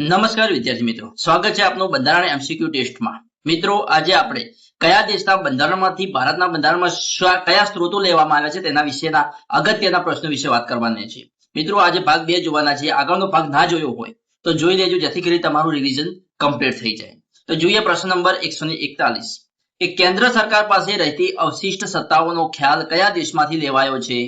નમસ્કાર વિદ્યાર્થી મિત્રો, સ્વાગત છે આપનું બંધારણ એમસીક્યુ ટેસ્ટમાં। મિત્રો, આજે આપણે કયા દેશના બંધારણમાંથી ભારતના બંધારણમાં કયા સ્ત્રોતો લેવામાં આવ્યા છે તેના વિશેના અગત્યના પ્રશ્નો વિશે વાત કરવાની છે। મિત્રો, આજે ભાગ 2 જોવાના છે। આગળનો ભાગ ના જોયો હોય તો જોઈ લેજો, જેથી કરી તમારું રિવિઝન કમ્પ્લીટ થઈ જાય। તો જોઈએ પ્રશ્ન નંબર 141 કે કેન્દ્ર સરકાર પાસે રહેતી અવશિષ્ટ સત્તાઓનો ખ્યાલ કયા દેશમાંથી લેવાયો છે?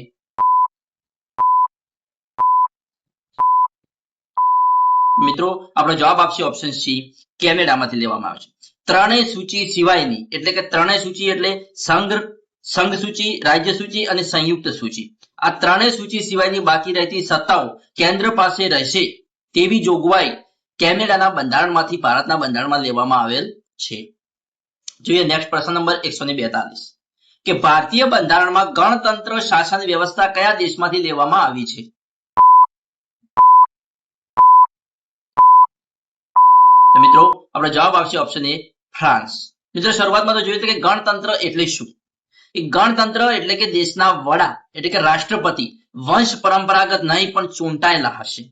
મિત્રો, આપણો જવાબ આપશે ઓપ્શન સી, કેનેડામાંથી લેવામાં આવે છે। ત્રણેય સૂચિ સિવાયની, એટલે કે ત્રણેય સૂચિ એટલે સંઘ સૂચિ, રાજ્ય સૂચિ અને સંયુક્ત સૂચિ, આ ત્રણેય સૂચિ સિવાયની બાકી રહેતી સત્તાઓ કેન્દ્ર પાસે રહેશે તેવી જોગવાઈ કેનેડાના બંધારણમાંથી ભારતના બંધારણમાં લેવામાં આવેલ છે। જોઈએ નેક્સ્ટ પ્રશ્ન નંબર 142 કે ભારતીય બંધારણમાં ગણતંત્ર શાસન વ્યવસ્થા કયા દેશમાંથી લેવામાં આવી છે? તો મિત્રો, આપણો જવાબ આવશે ઓપ્શન એ, ફ્રાન્સ। મિત્રો, શરૂઆતમાં તો જોયું કે ગણતંત્ર એટલે શું? એ ગણતંત્ર એટલે કે દેશના વડા એટલે કે રાષ્ટ્રપતિ વંશ પરંપરાગત નહીં પણ ચૂંટાયેલા હશે,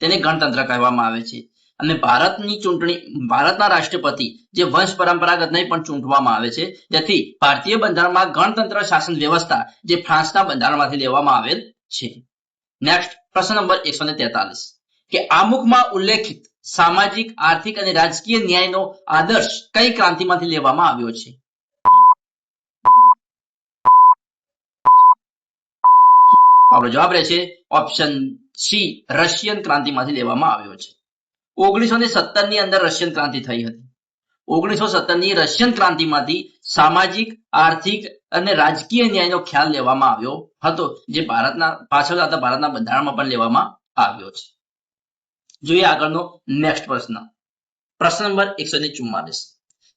તેને ગણતંત્ર કહેવામાં આવે છે। અને ભારતની ચૂંટણી, ભારતના રાષ્ટ્રપતિ જે વંશ પરંપરાગત નહીં પણ ચૂંટવામાં આવે છે, તેથી ભારતીય બંધારણમાં ગણતંત્ર શાસન વ્યવસ્થા જે ફ્રાન્સના બંધારણમાંથી લેવામાં આવેલ છે। નેક્સ્ટ પ્રશ્ન નંબર 143 કે આમુખમાં ઉલ્લેખિત સામાજિક, આર્થિક અને રાજકીય ન્યાયનો આદર્શ કઈ ક્રાંતિમાંથી લેવામાં આવ્યો છે? આપણો જવાબ રહેશે ઓપ્શન સી, રશિયન ક્રાંતિમાંથી લેવામાં આવ્યો છે। 1917 ની અંદર રશિયન ક્રાંતિ થઈ હતી। 1917 ની રશિયન ક્રાંતિમાંથી સામાજિક, આર્થિક અને રાજકીય ન્યાયનો ખ્યાલ લેવામાં આવ્યો હતો, જે પાછળ આવતા ભારતના બંધારણમાં પણ લેવામાં આવ્યો છે। જોઈએ આગળનો નેક્સ્ટ પ્રશ્ન, પ્રશ્ન નંબર 144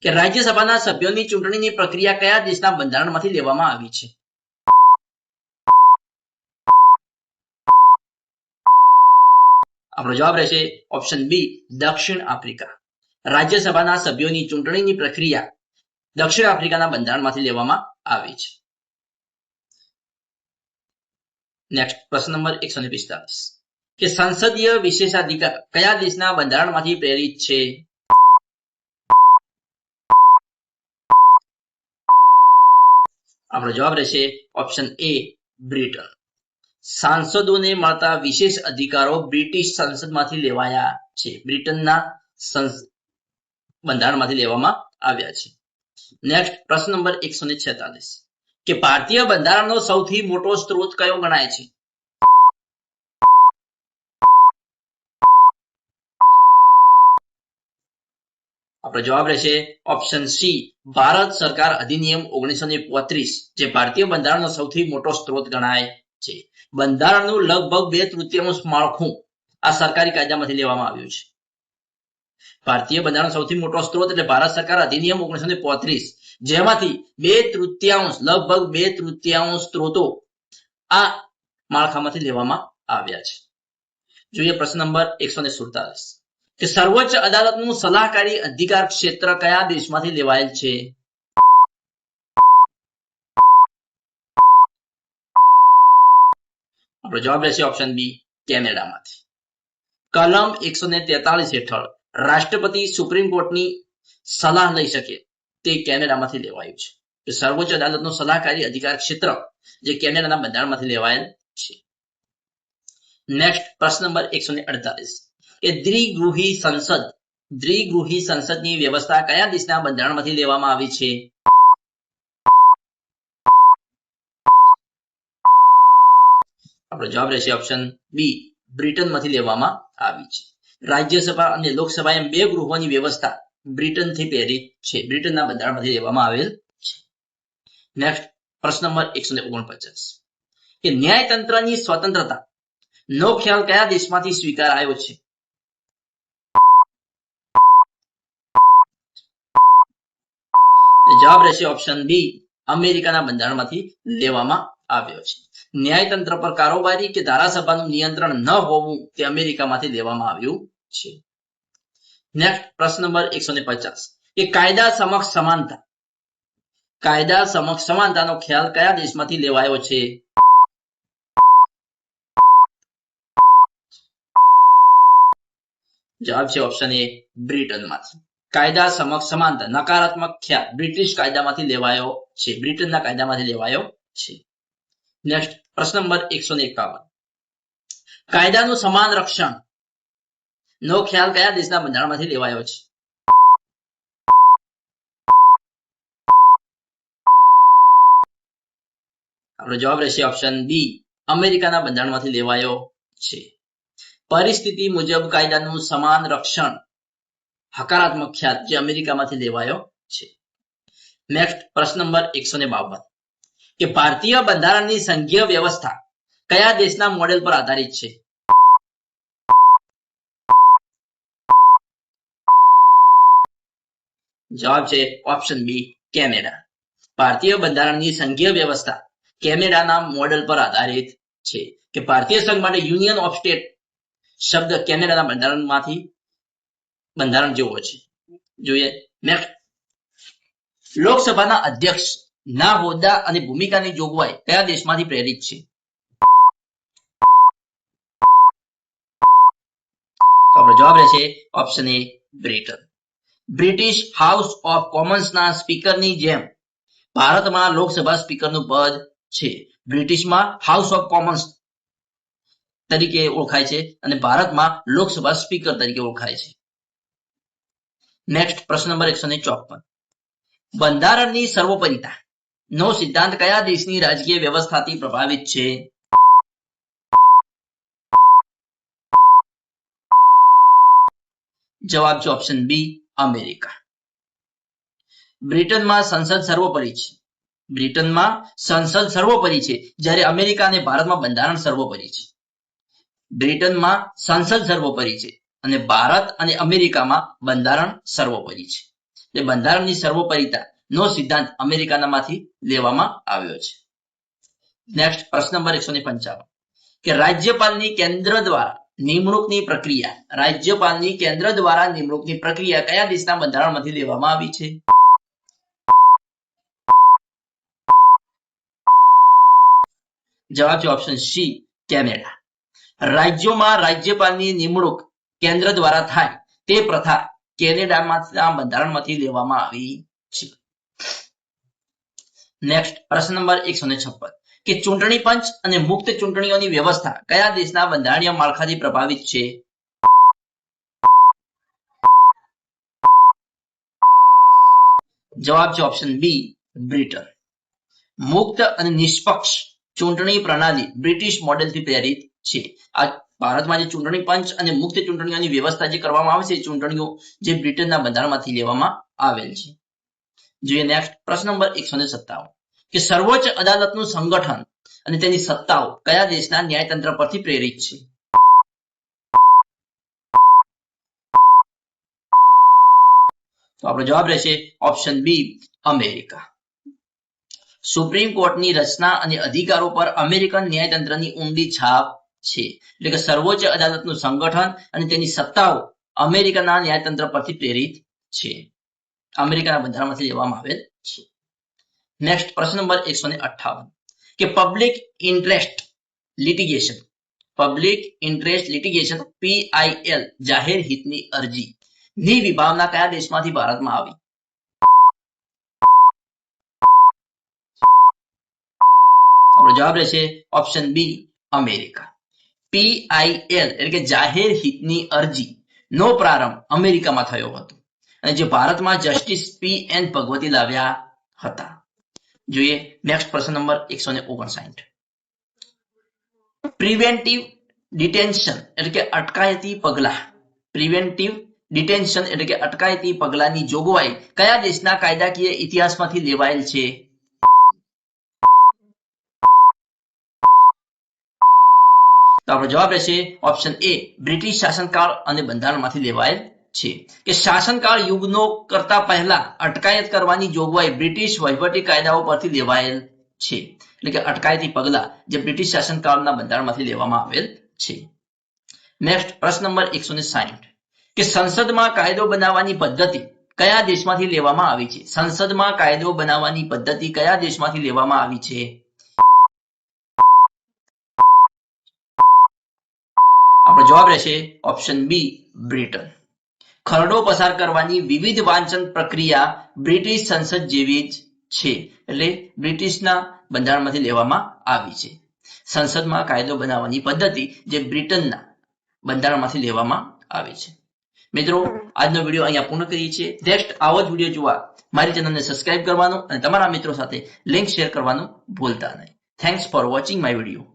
કે રાજ્યસભાના સભ્યોની ચૂંટણીની પ્રક્રિયા કયા દેશના બંધારણમાંથી લેવામાં આવી છે? આપણો જવાબ રહેશે ઓપ્શન બી, દક્ષિણ આફ્રિકા। રાજ્યસભાના સભ્યોની ચૂંટણીની પ્રક્રિયા દક્ષિણ આફ્રિકાના બંધારણમાંથી લેવામાં આવી છે। નેક્સ્ટ પ્રશ્ન નંબર 145 કે સંસદીય વિશેષાધિકાર કયા દેશના બંધારણમાંથી પ્રેરિત છે? આપણો જવાબ રહેશે ઓપ્શન એ, બ્રિટન। સાંસદોને મળતા વિશેષ અધિકારો બ્રિટિશ સંસદમાંથી લેવાયા છે, બ્રિટનના બંધારણમાંથી લેવામાં આવ્યા છે। નેક્સ્ટ પ્રશ્ન નંબર 146 કે ભારતીય બંધારણનો સૌથી મોટો સ્ત્રોત કયો ગણાય છે? આપણો જવાબ રહેશે ઓપ્શન સી, ભારત સરકાર અધિનિયમ 1935, જે ભારતીય બંધારણનો સૌથી મોટો સ્ત્રોત ગણાય છે। બંધારણનું લગભગ 2/3 માળખું આ સરકારી કાયદામાંથી લેવામાં આવ્યું છે। ભારતીય બંધારણ સૌથી મોટો સ્ત્રોત એટલે ભારત સરકાર અધિનિયમ 1935, જેમાંથી 2/3 લગભગ 2/3 સ્ત્રોતો આ માળખામાંથી લેવામાં આવ્યા છે। જોઈએ પ્રશ્ન નંબર 147 કે સર્વોચ્ચ અદાલતનું સલાહકારી અધિકાર ક્ષેત્ર કયા દેશમાંથી લેવાયેલ છે? આપણો જવાબ રહેશે ઓપ્શન બી, કેનેડામાંથી। કલમ 143 હેઠળ રાષ્ટ્રપતિ સુપ્રીમ કોર્ટની સલાહ લઈ શકે તે કેનેડામાંથી લેવાયું છે। સર્વોચ્ચ અદાલતનો સલાહકારી અધિકાર ક્ષેત્ર જે કેનેડાના બંધારણમાંથી લેવાયેલ છે। નેક્સ્ટ પ્રશ્ન નંબર 148 કે દ્વિગૃહી સંસદની વ્યવસ્થા કયા દેશના બંધારણમાંથી લેવામાં આવી છે? આપણો જવાબ રહેશે ઓપ્શન બી, બ્રિટનમાંથી લેવામાં આવી છે। રાજ્યસભા અને લોકસભા એમ 2 ગૃહોની વ્યવસ્થા બ્રિટનથી પ્રેરિત છે, બ્રિટનના બંધારણમાંથી લેવામાં આવેલ છે। નેક્સ્ટ પ્રશ્ન નંબર 149 કે ન્યાયતંત્રની સ્વતંત્રતા નો ખ્યાલ કયા દેશમાંથી સ્વીકારાયો છે? જવાબ રહેશે ઓપ્શન બી, અમેરિકાના બંધારણમાંથી લેવામાં આવ્યો છે। ન્યાયતંત્ર પર કારોબારી કે ધારાસભાનું નિયંત્રણ ન હોવું તે અમેરિકામાંથી લેવામાં આવ્યું છે। નેક્સ્ટ પ્રશ્ન નંબર 150 કે કાયદા સમક્ષ સમાનતાનો ખ્યાલ કયા દેશમાંથી લેવાયો છે? જવાબ છે ઓપ્શન એ બ્રિટનમાંથી. કાયદા સમક્ષ સમાનતા નકારાત્મક ખ્યાલ બ્રિટિશ કાયદામાંથી લેવાયો છે, બ્રિટનના કાયદામાંથી લેવાયો છે. નેક્સ્ટ પ્રશ્ન નંબર 151. કાયદાનું સમાન રક્ષણ નો ખ્યાલ કયા દેશના બંધારણમાંથી લેવાયો છે? આપણો જવાબ રહેશે ઓપ્શન બી, અમેરિકાના બંધારણમાંથી લેવાયો છે. પરિસ્થિતિ મુજબ કાયદાનું સમાન રક્ષણ હકારાત્મક ખ્યાલ જે અમેરિકામાંથી લેવાયો છે. નેક્સ્ટ પ્રશ્ન નંબર 152 કે ભારતીય બંધારણની સંઘીય વ્યવસ્થા કયા દેશના મોડેલ પર આધારિત છે? જવાબ છે ઓપ્શન બી, કેનેડા. ભારતીય બંધારણની સંઘીય વ્યવસ્થા કેનેડાના મોડેલ પર આધારિત છે. કે ભારતીય સંઘ માટે યુનિયન ઓફ સ્ટેટ શબ્દ કેનેડાના બંધારણ જેવો છે. જોઈએ નેક્સ્ટ, લોકસભાના અધ્યક્ષ ના હોદ્દા અને ભૂમિકાની જોગવાઈ કયા દેશમાંથી પ્રેરિત છે? તો આપણો જવાબ રહેશે option A, Britain. British house of કોમન્સના સ્પીકરની જેમ ભારતમાં લોકસભા સ્પીકરનું પદ છે. બ્રિટિશમાં હાઉસ ઓફ કોમન્સ તરીકે ઓળખાય છે અને ભારતમાં લોકસભા સ્પીકર તરીકે ઓળખાય છે. નેક્સ્ટ પ્રશ્ન નંબર 154 બંધારણની સર્વોપરિતા નો સિદ્ધાંત કયા દેશની રાજકીય વ્યવસ્થાથી પ્રભાવિત છે? જવાબ છે ઓપ્શન બી, અમેરિકા. બ્રિટનમાં સંસદ સર્વોપરી છે. બ્રિટનમાં સંસદ સર્વોપરી છે જ્યારે અમેરિકા અને ભારતમાં બંધારણ સર્વોપરી છે. બ્રિટનમાં સંસદ સર્વોપરી છે અને ભારત અને અમેરિકામાં બંધારણ સર્વોપરી છે. એટલે બંધારણની સર્વોપરિતા નો સિદ્ધાંત અમેરિકામાંથી લેવામાં આવ્યો છે. નેક્સ્ટ પ્રશ્ન નંબર 155 કે રાજ્યપાલની કેન્દ્ર દ્વારા નિમણૂકની પ્રક્રિયા કયા દેશના બંધારણમાંથી લેવામાં આવી છે? જવાબ છે ઓપ્શન સી, કેનેડા. રાજ્યોમાં રાજ્યપાલની નિમણૂક કેન્દ્ર દ્વારા થાય તે પ્રથા કેનેડાના બંધારણમાંથી લેવામાં આવી છે. નેક્સ્ટ પ્રશ્ન નંબર 156 કે ચૂંટણી પંચ અને મુક્ત ચૂંટણીઓની વ્યવસ્થા કયા દેશના બંધારણીય માળખાથી પ્રભાવિત છે? જવાબ છે ઓપ્શન બી, બ્રિટન. મુક્ત અને નિષ્પક્ષ ચૂંટણી પ્રણાલી બ્રિટિશ મોડેલથી પ્રેરિત છે. આ ભારતમાં જે ચૂંટણી પંચ અને મુક્ત ચૂંટણીઓની વ્યવસ્થા જે કરવામાં આવે છે ચૂંટણીઓ જે બ્રિટનના બંધારણમાંથી લેવામાં આવેલ છે. જોઈએ નેક્સ્ટ પ્રશ્ન નંબર 157 કે સર્વોચ્ચ અદાલતનું સંગઠન અને તેની સત્તાઓ કયા દેશના ન્યાયતંત્ર પરથી પ્રેરિત છે? તો આપણો જવાબ રહેશે ઓપ્શન બી, અમેરિકા. સુપ્રીમ કોર્ટની રચના અને અધિકારો પર અમેરિકન ન્યાયતંત્રની ઊંડી છાપ છે. એટલે કે સર્વોચ્ચ અદાલતનું સંગઠન અને તેની સત્તાઓ અમેરિકાના ન્યાયતંત્ર પરથી પ્રેરિત છે. અમેરિકાના બંધારણમાંથી લેવામાં આવેલ છે. નેક્સ્ટ પ્રશ્ન નંબર 158 કે પબ્લિક ઇન્ટરેસ્ટ લિટિગેશન PIL જાહેર હિતની અરજી ની વિભાવના કયા દેશમાંથી ભારતમાં આવી? આપણો જવાબ રહેશે ઓપ્શન બી, અમેરિકા. PIL એટલે કે જાહેર હિતની અરજી નો પ્રારંભ અમેરિકામાં થયો હતો અને જે ભારતમાં જસ્ટિસ PN ભગવતી લાવ્યા હતા. જોઈએ નેક્સ્ટ પ્રશ્ન નંબર 159 પ્રિવેન્ટિવ ડિટેન્શન એટલે કે અટકાયતી પગલાની જોગવાઈ કયા દેશના કાયદાકીય ઇતિહાસમાંથી લેવાયેલ છે? તો આપણો જવાબ રહેશે ઓપ્શન એ, બ્રિટિશ શાસનકાળ અને બંધારણમાંથી લેવાયેલ છે. કે શાસનકાળ યુગનો કરતા પહેલા અટકાયત કરવાની જોગવાઈ બ્રિટિશ વહીવટી કાયદાઓ પરથી લેવાયેલ છે. એટલે કે અટકાયતી પગલા જે બ્રિટિશ શાસનકાળના બંધારણમાંથી લેવામાં આવેલ છે. નેક્સ્ટ પ્રશ્ન નંબર 160 કે સંસદમાં કાયદો બનાવવાની પદ્ધતિ કયા દેશમાંથી લેવામાં આવી છે? સંસદમાં કાયદો બનાવવાની પદ્ધતિ કયા દેશમાંથી લેવામાં આવી છે? આપણો જવાબ રહેશે ઓપ્શન બી, બ્રિટન. ખરડો પસાર કરવાની વિવિધ વાંચન પ્રક્રિયા બ્રિટિશ સંસદ જેવી જ છે, એટલે બ્રિટિશના બંધારણમાંથી લેવામાં આવી છે. સંસદમાં કાયદો બનાવવાની પદ્ધતિ જે બ્રિટનના બંધારણમાંથી લેવામાં આવી છે. મિત્રો, આજનો વિડીયો અહીંયા પૂર્ણ કરીએ છીએ. નેક્સ્ટ આવો જ વિડીયો જોવા મારી ચેનલને સબસ્ક્રાઇબ કરવાનું અને તમારા મિત્રો સાથે લિંક શેર કરવાનું ભૂલતા નહીં. Thanks for watching my video.